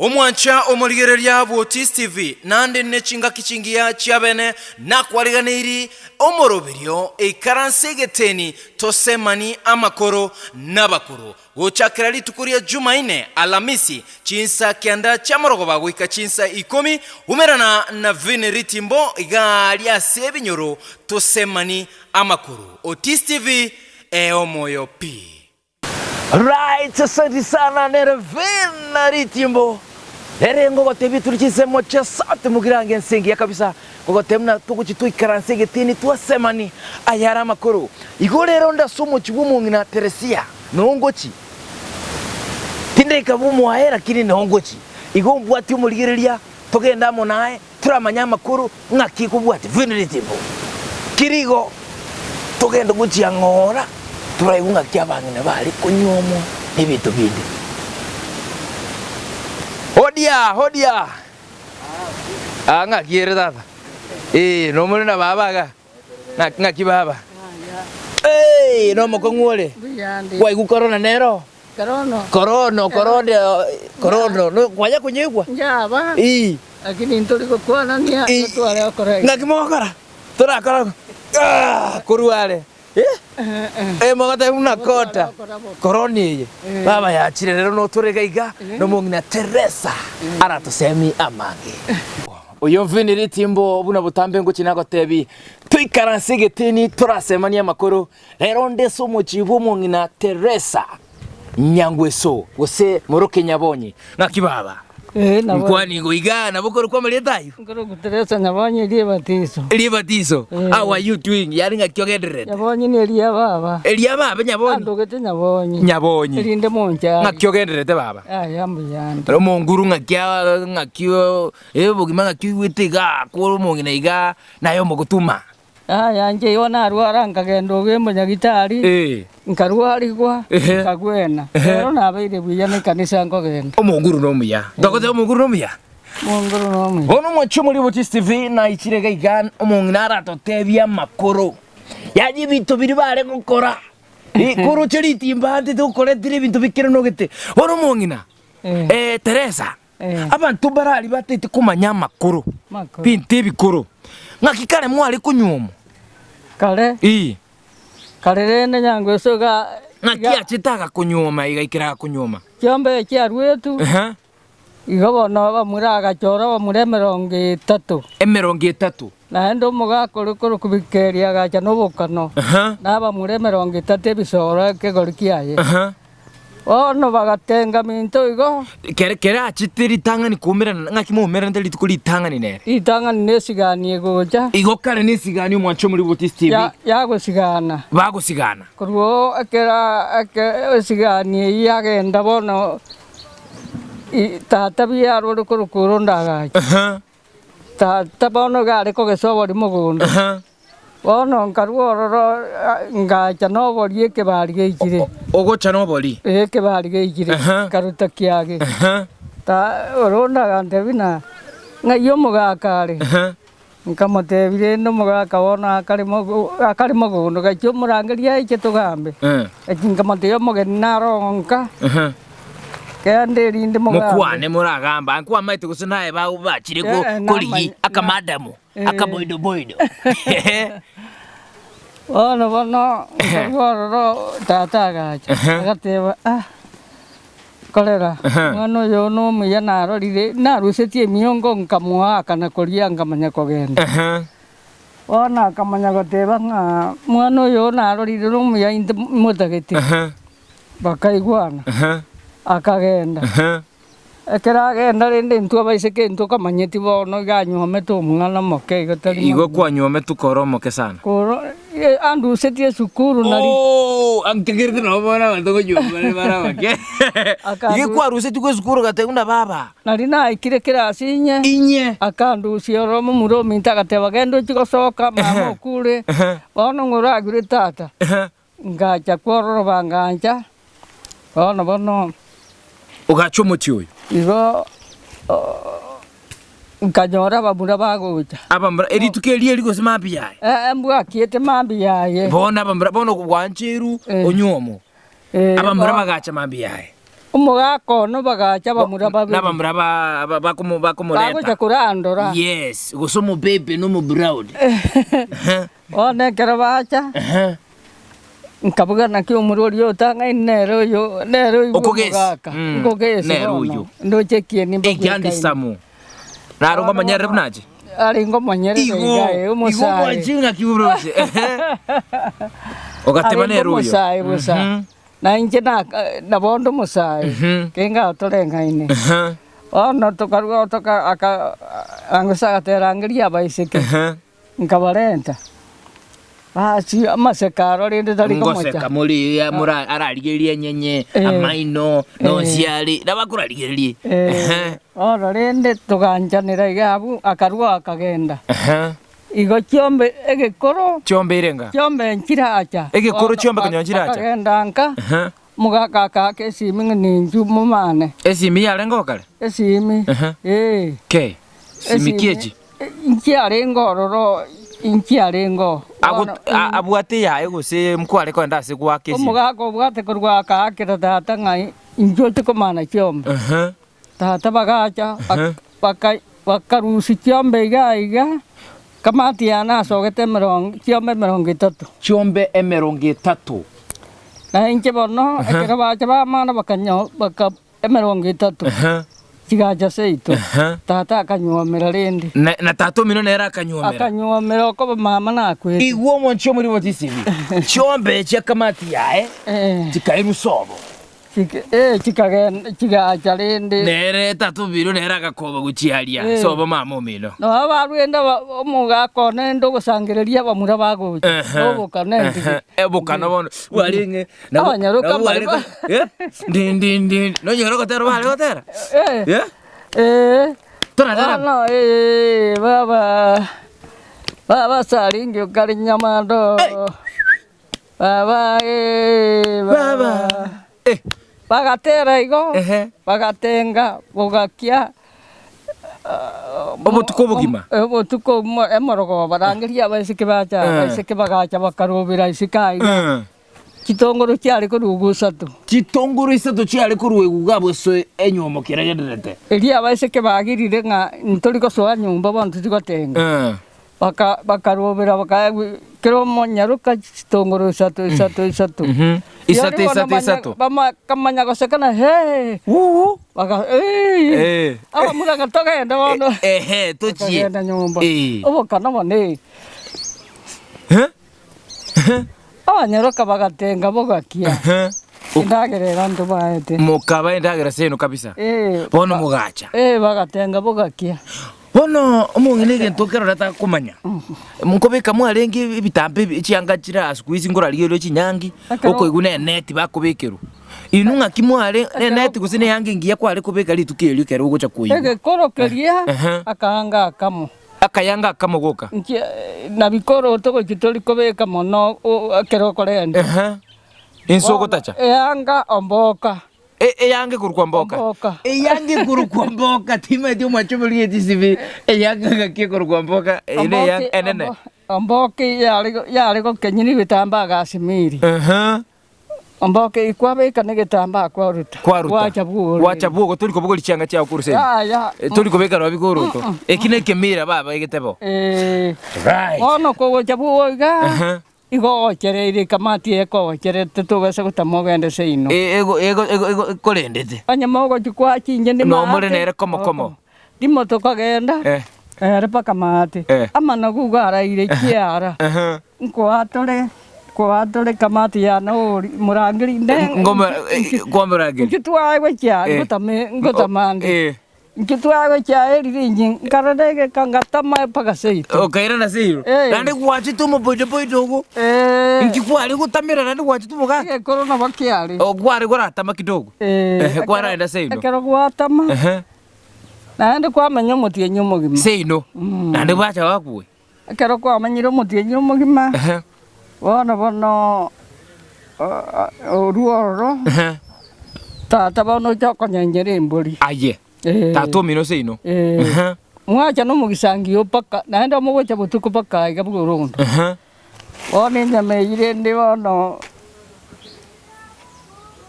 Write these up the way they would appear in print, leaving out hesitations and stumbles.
Omwancha omoligereria Botis TV nande nechinga kichingia chiabene na kwariganiri omoroberio ikaransegeteni tosemani amakoro nabakuru gochakira litukuria Jumaine Alamisi chinsa kianda chamorogoba goika chinsa 10 umerana na Veneritimbo igalia sebinyoro tosemani amakuru Otis TV omoyo pi. Right, asante sana nere Veneritimbo. Nere ngogote bitu chisemo cha sate mugirange nsengi ya kabisa ngogote mna tukuchitu ikaranse getini tuwasemani ayara makuru igorero ndasumo chibumu ngina Teresia nongochi tinde kabumu ahera kini nongochi igombwati umuligereria togenda mo nae turamanya makuru ngakikubwati Veneritimbo kirigo togenda guchia ngora turaigunga kyabangine bali kunyomo nibitu bindi. Hodia. Ngakiere tata. No mulina baba ga. Ngaki baba. No mokongole. Kwa iku corona nero. Corona. No kwaya kunyegwa. Njaba. Lakini ntoliko kwana nia twale akore. Ngaki mokora. Turakora. Kuruale. Magata una kota koroni baba ya chire rero no turega iga no mungina Teresa aratosemi amange uyo Veneritimbo buna butambe ngo kinago tebi twikaranse getini turasemania makuru rero ndeso muchibu mungina Teresa nyangweso wose muroke nyabonye nakibaba Mkwani ngo iga na bukoro kwa maletayo ngoro Teresa nyabonye liebatizo how are you doing yari ngakyogendere nyabonye ni elia baba nyabonye andogete nyabonye rinde moncha ngakyogenderete baba yamuyanda ro monguru ngakyo bugima ngakiwitiga ko mongina iga nayo mogutuma yanje yona arwara ngagendo munyagitari nkarwarigwa kagwena rero nabeire buyane kanisa ngogenda omonguru no muya dogote omonguru no muya ono mwacho muri Botis TV na ichirega igan omongina aratotebia makuru yaji bintu biri bare gukora ikuru chiritimba ante tukoretire bintu bikire no gete ono mongina Teresa abantu barali batete kumanya makuru bintu bikuru ngakikare mwali kunyumo kale kale rene nyangwe soga ngakia chitaga kunyuma igaikira kunyuma kyombe kyarwetu igabona bamuraga chora bamure 30 na ndo mugakoro kubikeria gacha nobokano na bamure 30 bisora kegorikiaye ono bagatenga minto igo kere achitiri tangani kumera ngakimumera ndeli tukuli tangani nere itangani nesiganie goja igo kare nesiganie mwacho muri Botis TV yagusigana bagusigana kurwo akera siganie yagenda bono tata biaro kurukuru ndaga tata bono gare ko gesobori mugunda bono nkarwororo ngacha no borie ke bari geikire ogocha no bori ke bari geikire karuta kiage ta oronda gante bina ngayo mugakare nkamotebire no mugaka wona akari mugundo gacho murangeria ike tugambe nkamoteyo mugena ronka kende rinde mugaka mukwane muragamba nkwa maite gusinaye ba bachire ko koligi akamadamu akaboido bono tata gacha agateba kolera mwana yo no muya narorire narusetie miongo nkamwa kana koria ngamanya kogenda ona akamanya goteba nga mwana yo narorire no muya inde mutageti bakaigwana akagenda ekiragenda rinde ntu abaiseke ntu kamanyeti bono ganyome tu mwana moke gotari igo kwanyome tu koromoke sana koro andu setie sukuru nari angkegirte no bona bantu nyuma bara bake ige kwa ruseti ko sukuru gategunda baba nari na ikire kirasi inye akandu cioro mumuro minta gateba gendo chikosoka mama kure bono nguragire tata ngacha kororo bangancha bono ugachomochi uyu igo nkanyora babura bagocha abambra eritukelie liko semambi yaye mbwa kiete mambi yaye bona abambra bono kwancheru onyomo abambra bagacha mambi yaye umugako no bagacha bamuraba bakumuleta bagocha kurandora yes gusomo bebe no mu brown one kera bacha nkabuga nakyo umurori otanga inero yo nero ukogaka nero yo ndo chekie nimba ikyandi samu narongo manyere bunaje ari ngo manyere gae umusaye igo mwajinga kiburose ogatema nero yo umusaye busa na inje na bondo musaye kenga torenga ine ono tokarwa aka angusaga terangiria baiseke nkabarenta basi amasekaro rinde tari komocha ngoseka muri ya mura ararigeria nyenye amaino no ciari nabakurarigeria ono rinde tuganjanira igabu akarwa akagenda igo cyombe egekoro cyombe irenga cyombe nkiracha egekoro cyombe kanyonjiracha akagenda nka mugaka kake esimi ninju mumane esimi yarengo kale esimi ke simi kieji inki arengororo inki arengo abwate yae gose mkware ko ndase gwake si umugako bwate kurwa kakira tata ngai injo tikomana cyombe tata bagacha bakarusi cyombe iga kamati yana sogete cyombe 30 cyombe 30 na inche bono ekera bacha bamana bakanyo baka 30 kigacha seito tata akanyomera rindi na tato mino nera akanyomera ko mama nakwe igwo moncho muri botisibi cyombe cyakamati yae tikairu sobo kigacha rindi nere tato biro nera gakoba guchiaria sobo mama mino no abarwenda omugako nendo gusangireria bamura bago oboka nendi ebokana bono waringe na nyaruka din no nyoro tero vale tera tora no baba saringi karinyamando baba bagatera igo bagatenga bogakia obutuko bugima obutuko emorogo barangiria baisike bagacha bakarubira isikai kitongoro cyari ko rugusatu kitongoro isatu cyari ko ruwegugabwe so enyomo kiragenderete elia baisike bagirire nga ntoriko so anyumba bantu tikotenga bakarubira kero monyaruka kitongoro isatu isatu bama kamanya kosekana baka aba muranga togenda bono tochie enda nyumba obokana bone abanyaruka bagatenga bogakia indagerera ndu baete mukaba indagera seno kabisa bono mugacha bagatenga bogakia bono omungene ntokero rata kumanya mukobeka mwarengi ibitambe cyangakira asikuizi ngorariyo kinyangi oko igune net bakobekero inunga kimware net gusine yangi ngiye kware kobeka litukeli kero ugocha kuyi korokeria akanga kamo akayanga kamogoka na bikoro toko kitori kobeka mono kero korende insoko tacha yanga omboka yange kurukwa mboka yange kurukwa mboka tima dio machobuli etisibi yange ngake kurukwa mboka ene yang enene mboki yali ko kenyini bitamba gasimiri mboki ikwabe kanege tamba kwa ruta wacha bugo tuli ko bugoli cyanga cya kuruse tuli ko beka rabiguruto ekine kemira baba egetebo right ono ko wacha bugo ga igo chereire kamati eko cherete tubese gutamogende seino ego kolendete anyamogo chikwa chinje ndi no muri nere komo dimoto kagenda repa kamati amana gugara ire kiara kwatore kamati ya no murangiri ngoma kwamurangiri kitwa wecha ngotamande kitwa cha ringi nkaradege kangatama pagaseito okaira na siro nandi kwachi tumo bojo dogo nkikwari gutamira nandi kwachi tumo ga corona bakiari ogwari guratama kidogo kwara enda seino kero gwatama nandi kwamenya mutie nyumo gima seino nandi bacha wakuwe kero kwamanyiro mutie nyumo gima bono oruoro tata bono chokonyenjere mburi aye tato mino seino mwacha no mugisangio paka naenda mugocha butuko paka igaburundo one nyame ire ndi bono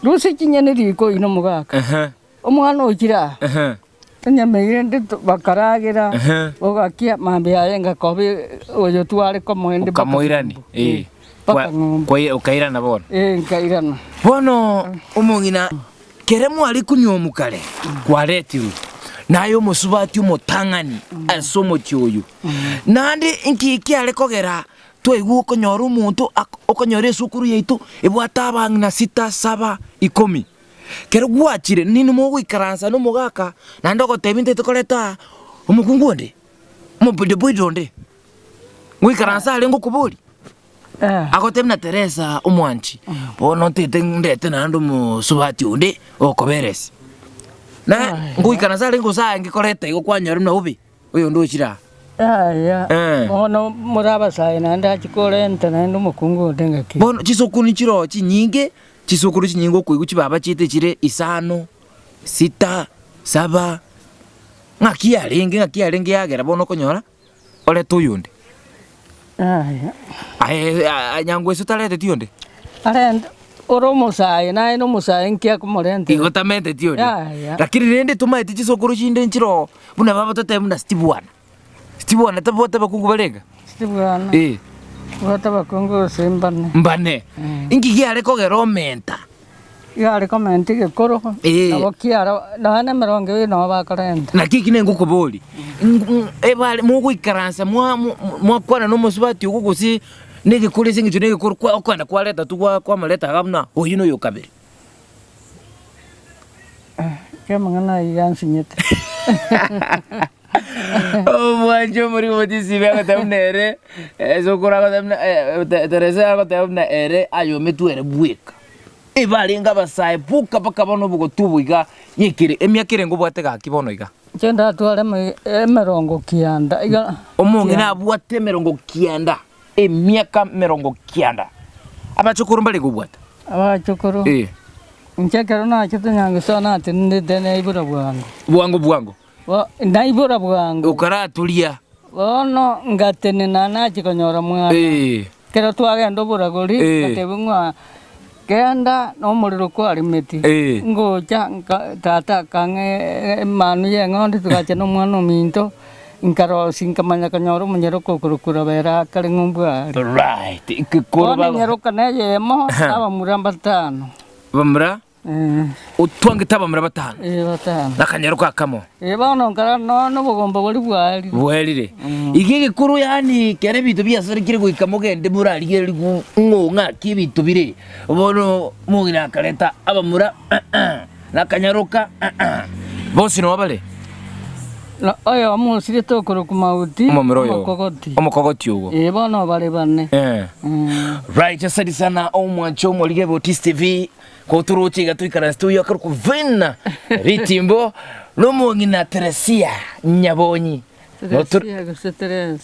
Rusi kinyene riko ino mugaka. Omwana okira. Nyamire ndi bakaragira ogakia mambe ayenga kobi oyo twale komoende kamoirani kwa ukairana bono nkairana bono umongina keremu ali kunywa mukale kwaretiru nayo musubati umotangani asomo cyoyo nandi inkiki ale kogera twegu okonyora umuntu okonyora esukuru yaitu ibwata abangina 6 7 10 kero gwachire nini mo gwikaransa no mugaka nando gotebinte tukoleta umukungu ndi mubide bwidonde gwikaransa ale ngokubuli agotemna Teresa umwanchi bono tete ndete nando musubati unde okoberesi na gwikaransa ale ngosa ngikoleta igokwanyora na ubi uyo ndochira bono muraba sai nanda chikolenta nando mukungu ndengaki bono chisokuni chiro chinyinge chisokuru chinyingo kuigu chibaba chite chire 5 6 7 ngakialenge yagera bono konyora ole tuyunde anyangwe sutalete tionde arenda oromo sai na ino musai nkia kumorente igotamente tionde lakini rende tumaite chisokuru chinde nchiro buna baba tote muna Stibwana tabota bakungubalenga Stibwana Wata bakungu mbane ingi yale kogero menta yale komenti ke koro abokiara nana meronge no bakarenda nakiki nengo koboli ebale mu kwikaransa mu kwana no musubati ukukusi nege kule singi tunege koro kwa okanda kwaleta tu kwa maleta gamna oyino yo kabiri kemangana yansinyete Oh mwanjo muri motisi bega tamnere eso kora tamna Teresa ko tamna ere ayo metuere buika ibalinga basai buka baka bono bugo tubuiga yekire emyakire ngo bwate ga kibono iga chenda twale emerongo kianda iga omungi na bwate merongo kianda emyaka merongo kianda abachukuru mbali go bwata abachukuru nchekero na chitunyanga sona tindene ibura bwango ndaibura bwangu ukaratulia bono ngatene nana chikonyora mwana kero twagenda buragori gatebungwa kenda no muriro kwari meti ngocha tata kange manu yengondi tugache no mwana minto nkaro sinkamanya kanyoro munyero kokurukura bera kali ngumbwa right ikikoro baba nyero kanaye mo aba murambatano bamra utwange tabamra batano batano nakanyero kakamo bano ngara no bugomba bari bwalire igige kuru yani kere bitu byasore kire guikamugende murari gere ngonga kibitu bire bono mugira kaleta abamura nakanyaruka bosi no bale oyo musire tokoro kumauti omukogoti ugo bono bale bane right asadi sana omwancho molige Botis TV koturuchi gatuikara studio akaruko vena ritimbo nomongina Teresia Nyabonyi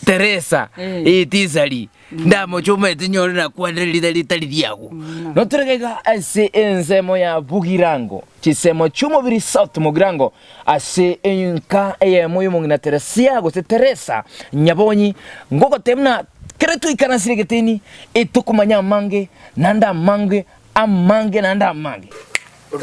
Teresa itizali ndamo choma etinyore na kwandrelida litali lyago noturegega ase enzemo ya Bugirango chisemo chumo biri South Mugirango ase enka eyemo yomongina Teresia go Teresa Nyabonyi ngoko temna keretu ikana siregeteni etokumanya mange nanda mange amange nanda amange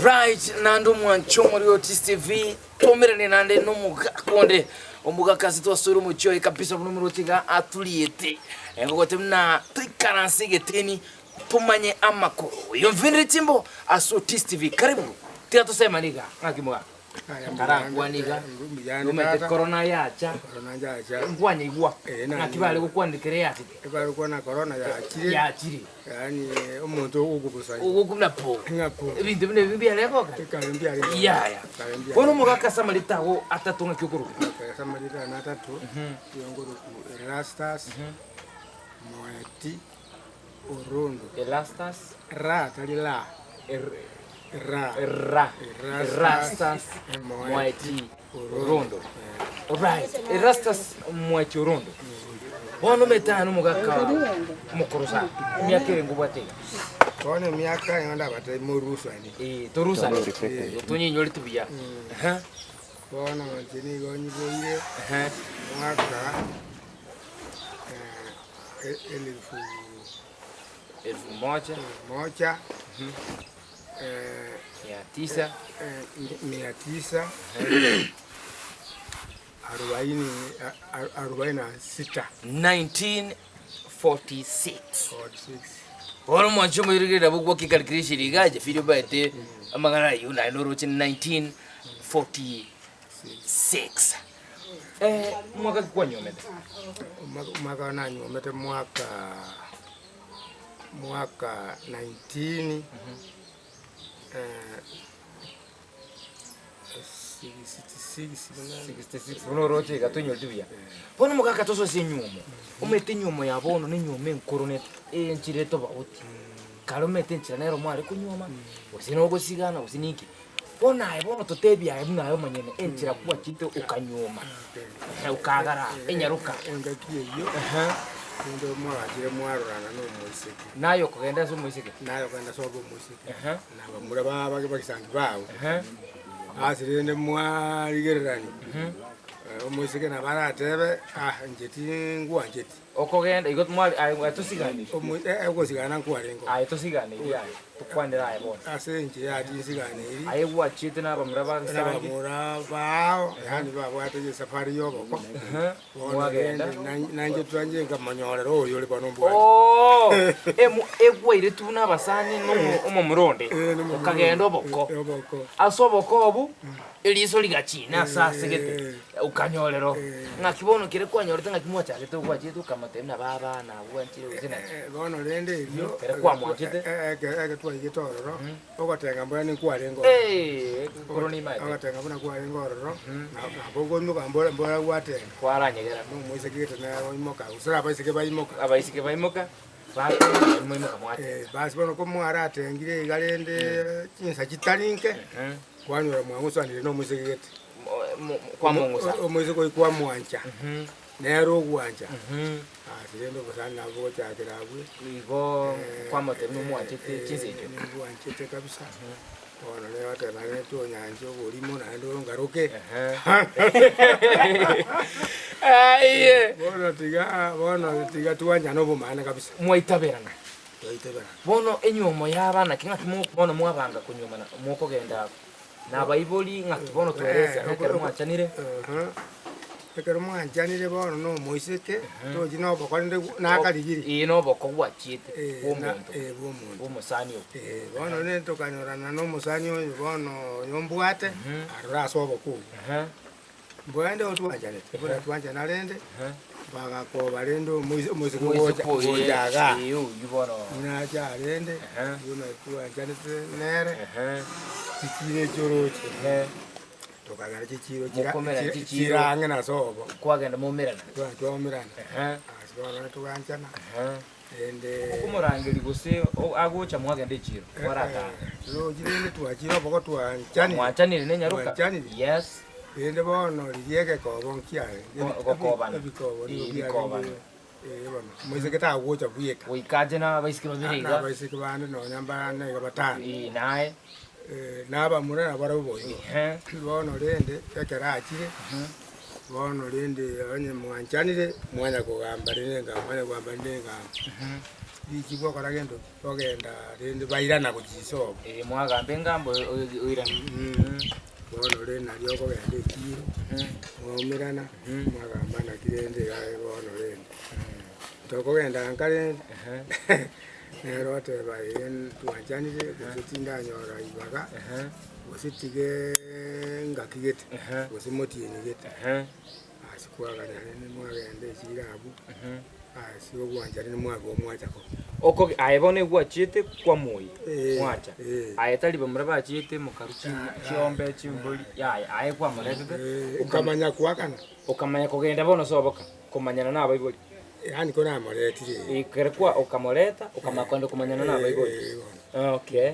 right nando mwanchomo rio TV tomerene nande no mugakonde omugakazi twasoro mucyo kabisa buno murotiga atuliyete ngoko temna tuikaransi geteni tumanye amakuru yo mvinri timbo Botis TV karibu tia tusema niga ngakimwa karangwa niga umete corona yacha ngwanye igwa nakibale gukwandikire yati ibale kwana corona yachiri yani umuntu ugubusa ugumna po ibintu bine bibyaleko ya bono mugaka samalitago atatunga kyukuru samalita na tatu yonguru Erastus Moeti Urundo Erastus ra talila Erastus Moeti Urundo right Erastus Moeti Urundo bono metano mugaka mukurusa myakere ngubate bono myaka yonda bate murusani torusa tunyinyo litubiya bono jeni gonyi boire mwaka elfu moja 900 1946. Oro mwancho mwirigirira bugwa kikalkulation igaje video bate amagara yuna inoro 1946. Mwaka kwa nyomete. Mwaka na nyomete mwaka 19 66 uno roche gatonyo tibia. Bona mugaka toso se nyumo. Umete nyumo ya bono ni nyume nkuru ne enchire to bauti. Kalomete enchira nero mware kunyuma. Usino gusigana usiniki. Bona bono totebia ebuna ayo manyene enchira kuwa chite ukanyuma. Ukagara enyaruka. Engakiye yo. Ndo mwagire mwarurana no muiseke. Nayo kugenda so muiseke. Nayo kugenda so go muiseke. Naba muraba bakisangi bawo. Asirende mwarigererani. Omuiseke nabara atebe njeti ngwa njeti. Okogenda igot mwali atusigani. Omusigana nkwarengo. Atusigani ya tukwandira ayo bona. Asenje atisigane iri. Ayo wachite naba muraba nsangi. Muraba yani babo atege safari yobo. Mwagenda nanje twanje ngamanyolero oyo le banombo. Egwaire tuna basani no omuronde. Okagenda oboko. Asoboko obu eliso ligachina sasa gete ukanyolero ngakibono kire kwanyoreta ngakimwacha gete kwachite ukamatena baba na bwanchire uzina bono lende ibyo kire kwamwachite twaige tororo ogotenga mbona ni kwarengo koroni mai ogotenga mbona kwarengo ororo nabogo nuka mbona gwate kwaranyegera no mwise gete na imoka usira abaisike baimoka mwimoka mwate basi bono ko mwara atengire igalende chinsa chitalinke kwanyura mwangu sandire no mwise gete kwa mungu sa omwise ko kwa mwanja nero gwanja tirendo kusana nabo cyakirabwe igo kwa mote no mwachite chinsejo gwanje kabisa ono le wate bale to nyanje bolimo na ndo ngaruke aiye bono tiga tuwanja no bumana kabisa mwaitaberana bono enyomo y'abana kinga kimu bono mwabanga kunyomana mwoko genda na baiboli ngakibono twereza nekero mwachanire ekero mwanjanire bono no moiseke toji no bokorinde nakaligiri ino boko gwachite bomuntu bomusani bono ne tokanyorana no musani oyo bono nyombwate araso boku mbwande otwanjane tebura twanjana lende baga ko balendo moiseke ojaga iyo yibono na ja lende yuno twanjane nere tikire choroche tokagara chichiro chirange na sobo kwagenda mumirana twamirana asibona tuganjana ende kumurangiri guse agucha mwagenda chiro warata lo jirende twachiro boko twanjani mwachanire nenyaruka yes ende bono liege ko bonkia gokobana bikobo bikobo bono mweze keta agucha buyeka wikaje na baisikiro biriga na baisikiro bane no nyamba na gabatani nae naba murana baraboyo bono lende ekeraachire bono lende anye mwanchanire mwanya kugamba renga mwanya kugamba renga bikibwa koragendo ogenda lende bairana kuchisobo mwagambe ngambo oira bono lende alioko gende kiro mwamirana mwagamba na kirende gae bono lende tokogenda nkale nero teba yen tuanjanire kutinda nyora ibaga wasitige ngakigete wasimotini gete asikwaganya ne mwagende chirabu asiwo gwanjane mwago mwachako oko ayebone gwachite kwa moyi mwacha ayetali bamura bachite mukaruchi chiombe chimboli ya ayekwa marete ukamanya kwakana ukamanya kugenda bono soboka kumanyana na baiboli yani kona amoretire ikerekwa ukamoleta ukamakwenda kumanyana na baiboli okay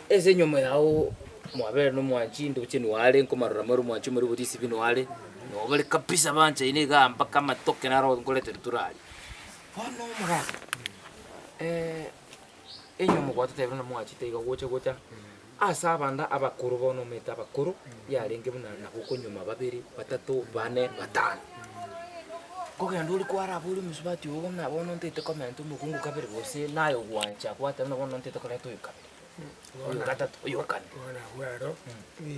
eze nyomo yao mwabere no mwanchindo uchini wale nkomarura maru mwanchi muri butisi bino wale no bale kabisa bancha ine ga mpaka matoke na ro ngolete turali bono mura enyomo gwatete no mwanchi teiga gocha asabanda abakuru bono meta abakuru yarenge buna na kunyuma babiri batatu bane batano koke nduli kwara buli musubati wo na bono ntete comment mukungu kabere bose nayo gwancha kwata na bono ntete kola to yukabere Oyo gatatu, oyo kane. Bona bwaro.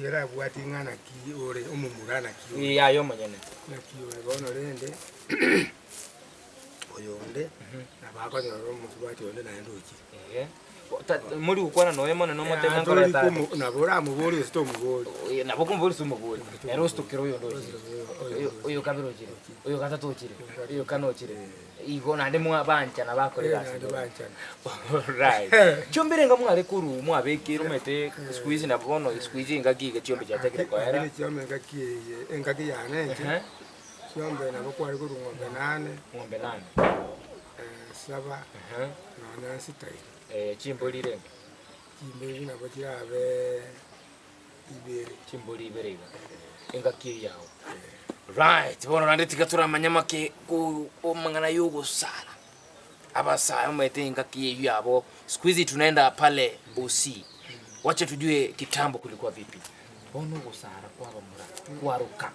Era bwati ngana ki ore umumurana ki. Iya yo manyene. Na ki ore bono rende. Oyo onde. Na bako nyoro musubati onde na ndoki. Muri ukwana no yemone no mote mankora ta. Na bora mubori sto mubori. Na boko mubori sumo bori. Ero sto kero yo ndoki. Oyo kabiro chire. Oyo gatatu chire. Oyo kano chire. Igo na ndi mwa bancha na bakorera Ndi bancha. Right. Chombere nga mwale kuru mwabeke rumete squeeze na bono squeeze ngagiga chombe cha tekere kwa era. Ni chombe ngaki yane. Chombe na boko ari kuru ngombe 8. Ngombe 8. 7. Na sita. Chimbo lire. Chimbo lina botira be ibere. Chimbo libere. Ngaki yao. Right, bono nande tikatura manyamake ku omangana yugo sala. Abasa umete ngaki yabo. Squeeze tunaenda pale OC. Wacha tujue kitambo kulikuwa vipi. Bono gusara kwa bamura. Kwaruka.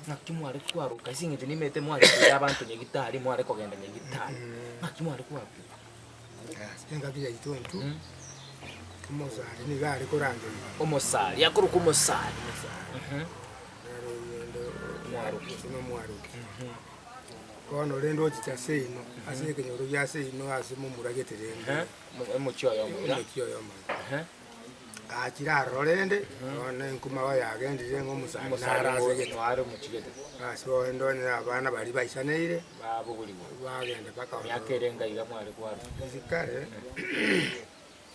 Nakimware kwaruka. Singete nimete mware abantu nyegitari mware kogenda nyegitari. Nakimware kwaruka. Ngaki yayitontu. Kumosari ni gari kurange. Omosari yakuruka omosari. Mwaruki. Kono rendo chicha seino. Ase kenyoro ya seino ase mumuragete rendo. Muchyo yomo. Akira rorende. One nkuma wa yagendire ngomusari narase mware muchigete. So ndone abana bali baishaneire. Babuguliwa. Bagenda paka. Yakerenga iga mware kwaro. Zikare.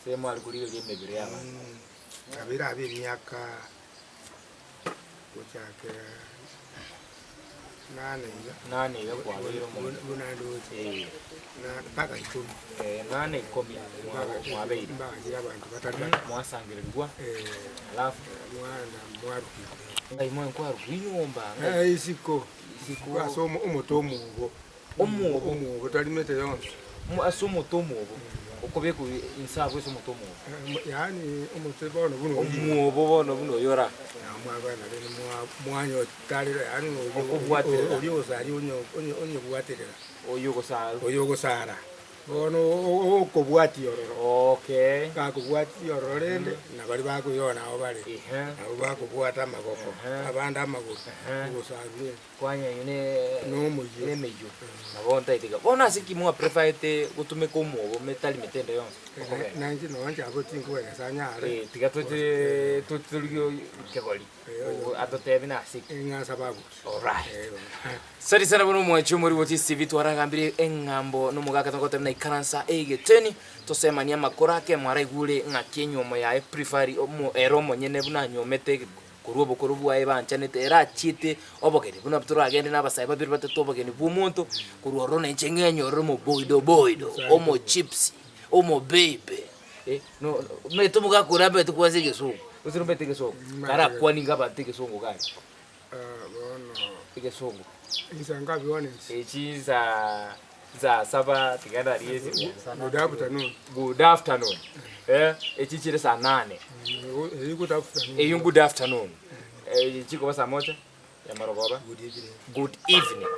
Se mware kuliyo yemebere yaba. Abira myaka kuchake 8 ya kwa lero mo bunandoje na paka 10 8 komi mwabe mbagira abantu batatu mwasangirirwa alafu mwaruki ngai mwe kwa runyomba isiko aso umutomugo umugo talimete yonse aso umutomugo okobeko insabo eso umutomugo yani umutebono buno umubobono buno yora mwabana rene mwanyo talira yani okubwatira oyosari onyo bwaterera oyogosara bono okobwati yororo okay kakubwati yororo rende na bali bakuyona aho bali abo bakubwata amagoko abandi amaguru ogosari kwanya ine nomuji ine mejo nabonta itika bona sikimwa prefaite gutume komubo metali metende yonse nanji no wanja abo tinkuweka sanyare tika tutulio kegoli atotevi na sik ngasa babu alright sari sana bono mwacho muri woti CV twaragambire engambo no mugaka tokote na ikaransa egeteni tosema nya makorake mwaraigure ngakenyomo ya prefari omo eromo nyene buna nyomete kurubu aye banchanete era chite obogere buna turagende n'abasaye babiri batatu obogene bumuntu kuruhoro n'encengenyo romo boido omo chips omo baby no meto mugakura beto kwazige so usirumbete keso kara kwani ngaba tike songo gani bono tike songo isanga bione za saba tiganda riezi good afternoon echichire saa 8 good afternoon chiko basa moja ya marogoba good evening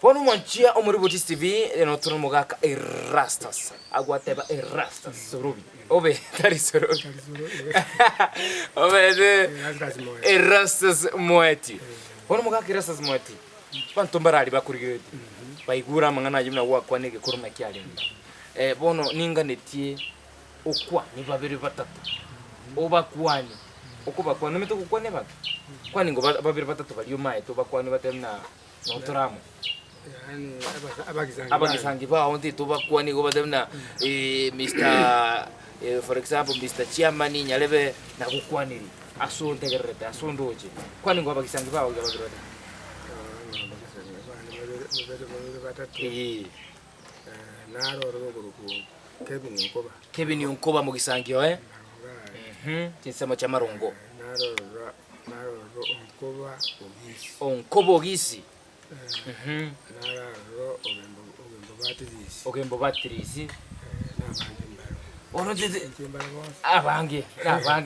Pono mwanchia omuri Botis TV enotono mogaka Erastus agwateba Erastus Sorobi obe tari Sorobi obe de Erastus Moeti pono mogaka Erastus Moeti bantombarali bakurigireti baigura mangana yimna wakwa nege kuruma kyali bono ninga netie okwa ni babiri batatu oba kwani okuba kwani meto kukwane baka kwani ngo babiri batatu bali yomaye to bakwani batemna notoramo yani abagisangi ba onti to bakwani go batemna Mr for example Mr Chairman nyalebe na kukwaniri asonte gereta asondoje kwani ngo abagisangi ba babiri batatu naro rugo Kevin Yonkoba mugisangio Tinsema cha marongo naro onkobo gisi naro ogembo batrisi ono tete abange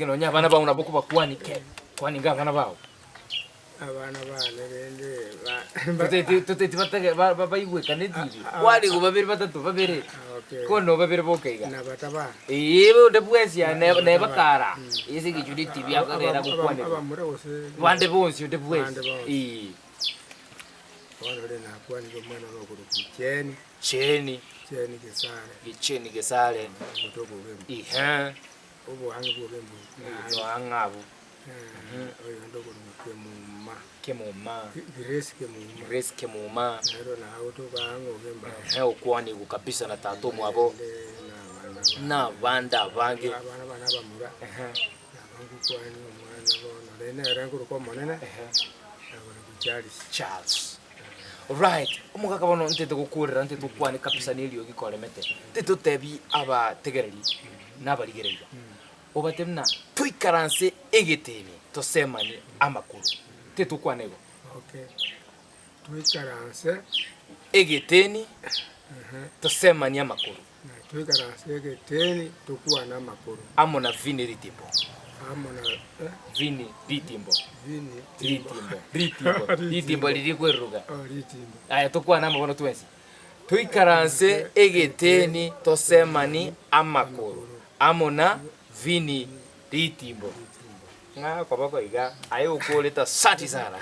no nyabana ba unaboko bakwani ke kwani ngabana bawo abana bane rende tete batage bayiwe kanediri wali go babiri batatu babere ko no babere bokeiga na bataba ibo de bwesia ne bakara isi gichudi tv akarera gukwane abamure bose bande bonsi de bwesi bono le na kwani ko mwana ro ku cheni cheni gesale mutoko bembu obo hangi bo bembu no angabu oyo ndo ko kemuma Grace kemuma ero na auto bango bemba ukwani kabisa na tato mwabo na banda bange abana bamura abangu kwani omwana bono lene rangu ko monene abona ku Charles. Right, omugaka bono ntete gukurira ntete kwani kabisa nilio gikoremete ntete tebi aba tegereri nabaligereria obatemna tuikaranse egetemi tosemani amakuru ntete kwanego tuikaranse egeteni tosemani amakuru tuikaranse egeteni tukwana amakuru amona vini ritimbo ritimbo liri kweruga aya tukwana amabono twensi tuikaranse egeteni tosemani amakuru amona vini ritimbo nga kwa bako iga ayo ukoleta sati sana